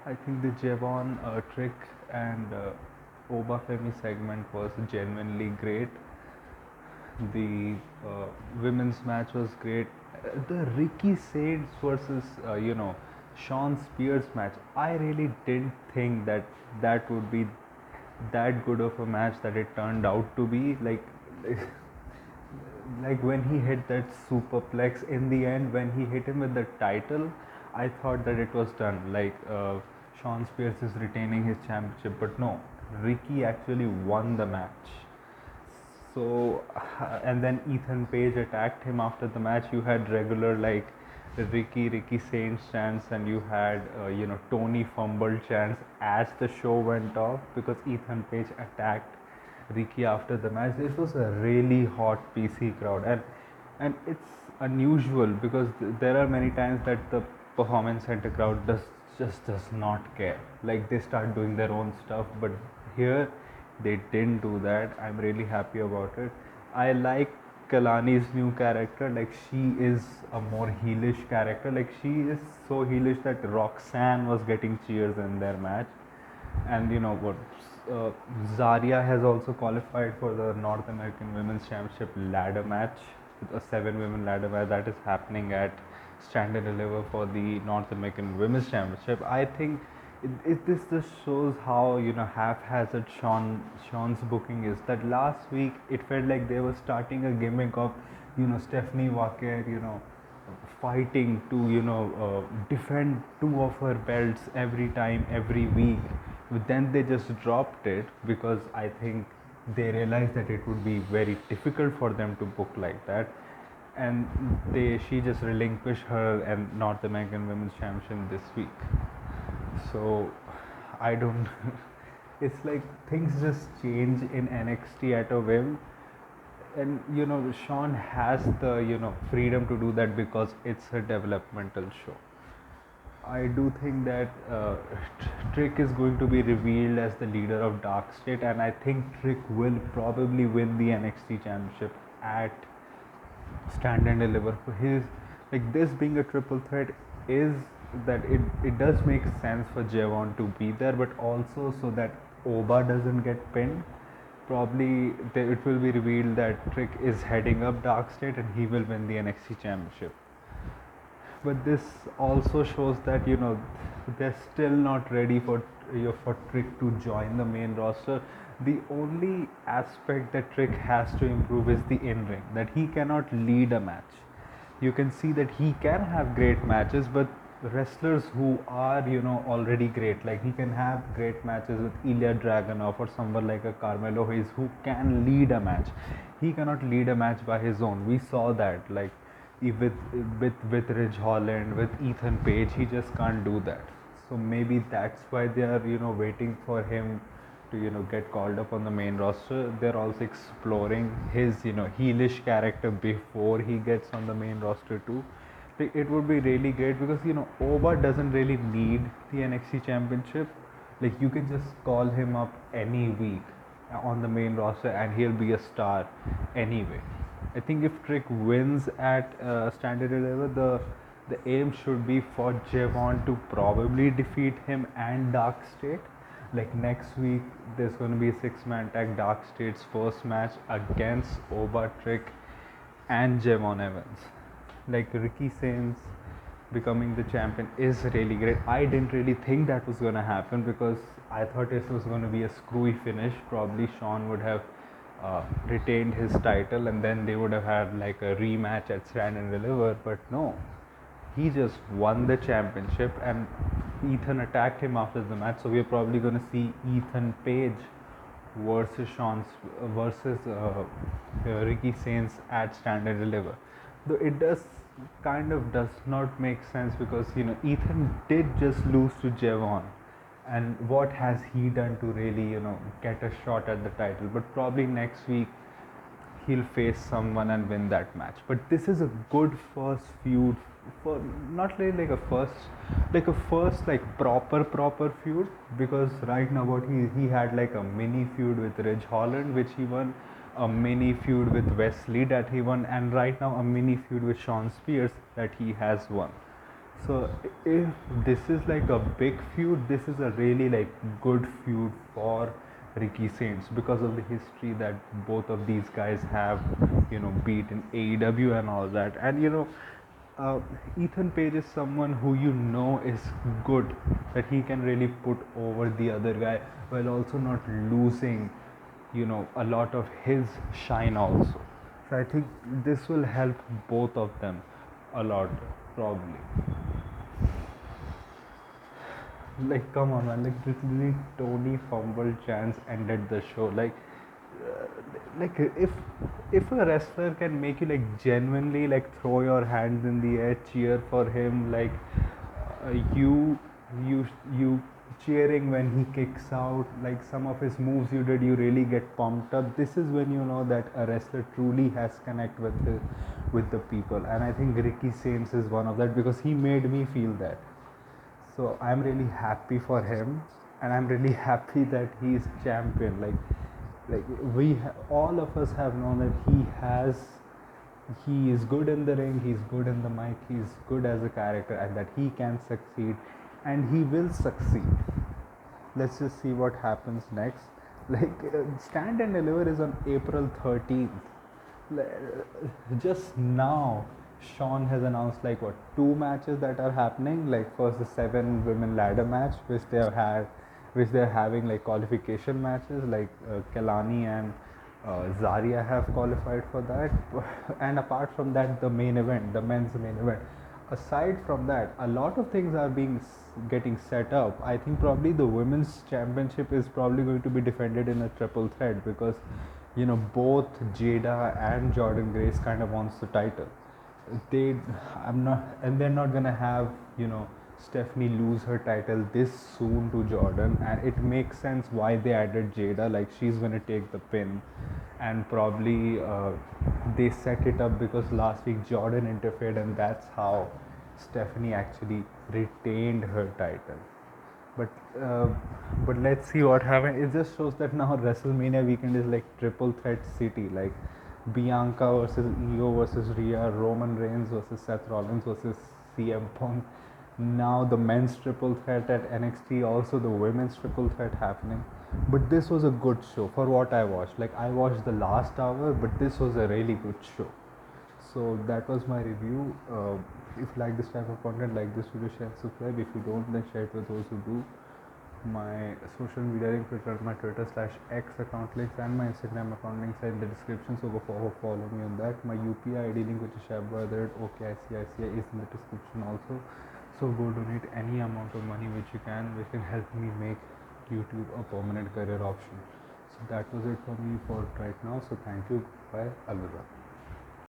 I think the Jevon Trick and Obafemi segment was genuinely great. The women's match was great. The Ricky Saints versus Sean Spears match. I really didn't think that that would be that good of a match that it turned out to be. Like when he hit that superplex in the end, when he hit him with the title, I thought that it was done. Sean Spears is retaining his championship, but no, Ricky actually won the match. So, and then Ethan Page attacked him after the match. You had regular like Ricky Saints chants, and you had Tony Fumble chants as the show went off because Ethan Page attacked Ricky after the match. This was a really hot PC crowd, and it's unusual because there are many times that the performance center crowd does not care. Like they start doing their own stuff, but here they didn't do that. I'm really happy about it. I like Kalani's new character. Like she is a more heelish character. Like she is so heelish that Roxanne was getting cheers in their match. And you know what? Uh, Zarya has also qualified for the North American Women's Championship ladder match, a 7 women ladder match that is happening at Stand and Deliver for the North American Women's Championship. I think this just shows how haphazard Sean's booking is. That last week it felt like they were starting a gimmick of Stephanie Walker fighting to defend two of her belts every time every week, but then they just dropped it because I think they realized that it would be very difficult for them to book like that, and she just relinquished her and North American Women's Championship this week. So I don't it's like things just change in NXT at a whim, and Sean has the freedom to do that because it's a developmental show. I do think that Trick is going to be revealed as the leader of Dark State, and I think Trick will probably win the NXT Championship at Stand and Deliver. For his, like this being a triple threat is that it does make sense for Jevon to be there, but also so that Oba doesn't get pinned. Probably it will be revealed that Trick is heading up Dark State and he will win the NXT Championship. But this also shows that they're still not ready for Trick to join the main roster. The only aspect that Trick has to improve is the in ring, that he cannot lead a match. You can see that he can have great matches, but wrestlers who are already great, like he can have great matches with Ilya Dragunov or someone like a Carmelo Hayes who can lead a match. He cannot lead a match by his own. We saw that, like with Ridge Holland, with Ethan Page, he just can't do that. So maybe that's why they are waiting for him to get called up on the main roster. They're also exploring his heelish character before he gets on the main roster too. It would be really great because Oba doesn't really need the NXT Championship. Like you can just call him up any week on the main roster and he'll be a star anyway. I think if Trick wins at Standard 11, the aim should be for Jevon to probably defeat him and Dark State. Like next week, there's going to be a 6-man tag, Dark State's first match against Oba, Trick, and Jevon Evans. Like Ricky Saints becoming the champion is really great. I didn't really think that was going to happen because I thought it was going to be a screwy finish. Probably Sean would have retained his title and then they would have had like a rematch at Stand and Deliver, but no, he just won the championship and Ethan attacked him after the match. So we're probably going to see Ethan Page versus Ricky Saints at Stand and Deliver. Though it does not make sense because Ethan did just lose to Jevon, and what has he done to really get a shot at the title? But probably next week he'll face someone and win that match. But this is a good first feud for not really like a first like proper feud, because right now what he had like a mini feud with Ridge Holland which he won, a mini feud with Wesley that he won, and right now a mini feud with Sean Spears that he has won. So if this is like a big feud, this is a really like good feud for Ricky Saints because of the history that both of these guys have, beat in AEW and all that. And uh, Ethan Page is someone who is good, that he can really put over the other guy while also not losing, a lot of his shine also. So I think this will help both of them a lot, probably. Like, come on, man! Like, literally, Tony fumble chance ended the show. Uh, like if a wrestler can make you like genuinely like throw your hands in the air, cheer for him, like uh, you you cheering when he kicks out, like some of his moves you did, you really get pumped up. This is when you know that a wrestler truly has connect with the people, and I think Ricky Saints is one of that because he made me feel that. So I'm really happy for him, and I'm really happy that he's champion. Like all of us have known that he is good in the ring, he's good in the mic, he's good as a character, and that he can succeed, and he will succeed. Let's just see what happens next. Stand and Deliver is on April 13th. Just now Sean has announced like what, two matches that are happening. Like first the 7 women ladder match which they're having like qualification matches, like Kelani and Zaria have qualified for that. And apart from that, the main event, the men's main event, aside from that, a lot of things are getting set up. I think probably the women's championship is probably going to be defended in a triple threat because both Jada and Jordan Grace kind of wants the title. they I'm not, and they're not gonna have Stephanie lose her title this soon to Jordan, and it makes sense why they added Jada. Like, she's gonna take the pin, and probably they set it up because last week Jordan interfered, and that's how Stephanie actually retained her title. But uh, but let's see what happens. It just shows that now WrestleMania weekend is like triple threat city. Like Bianca versus Io versus Rhea, Roman Reigns versus Seth Rollins versus CM Punk. Now the men's triple threat at NXT, also the women's triple threat happening. But this was a good show for what I watched. Like, I watched the last hour, but this was a really good show. So that was my review. If you like this type of content, like this video, share, subscribe. If you don't, then share it with those who do. My social media links, which are my Twitter/X account links and my Instagram account links, are in the description. So go follow me on that. My UPI ID link, which is shabbrother@OKICICI, is in the description also. So go donate any amount of money which can help me make YouTube a permanent career option. So that was it for me for right now. So thank you. Bye. Alvida.